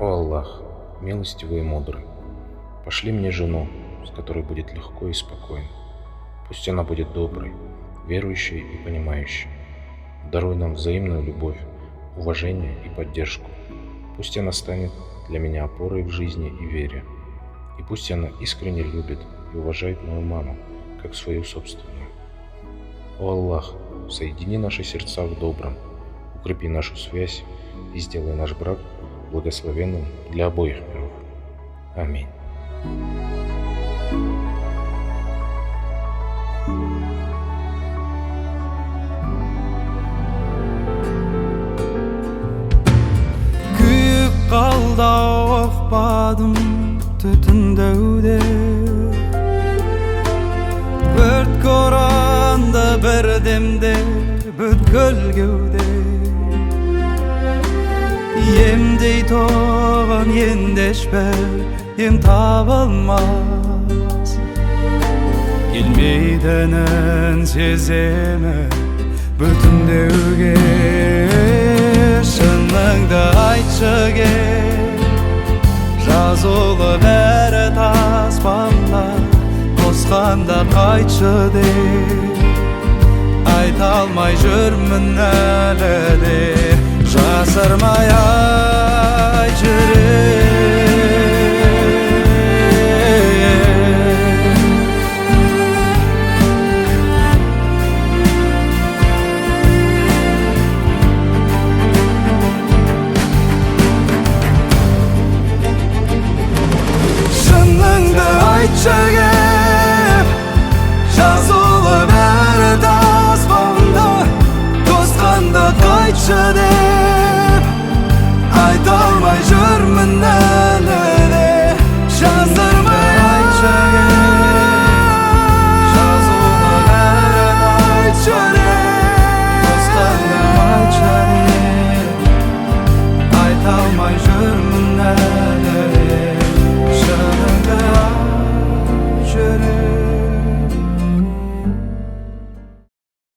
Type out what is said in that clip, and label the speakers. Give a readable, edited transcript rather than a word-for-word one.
Speaker 1: О Аллах, милостивый и мудрый, пошли мне жену, с которой будет легко и спокойно. Пусть она будет доброй, верующей и понимающей. Даруй нам взаимную любовь, уважение и поддержку. Пусть она станет для меня опорой в жизни и вере. И пусть она искренне любит и уважает мою маму, как свою собственную. О Аллах, соедини наши сердца в добром, укрепи нашу связь и сделай наш брак благословенным для обоих миров. Аминь.
Speaker 2: Kuyup kaldı okpadım tütündöwde Bört koranda birdemde bütkül gewde Yemdey toğan yendeşber yem tabalmaz Gelmeydenen sezeme bütündöwge Şınlığda aytçı gel Жазулы бәрі таспамда Қосқанда қайтшы де Айта алмай жүрмін әлі де Жасырмай айт Çekip жазулы бәрі таспамда Тосқанда қайтшы деп Айта алмай жүрмін әлі де Жаздырмай айтшы жазулы бәрі қайтшы деп Тосқанда қайтшы деп Айта алмай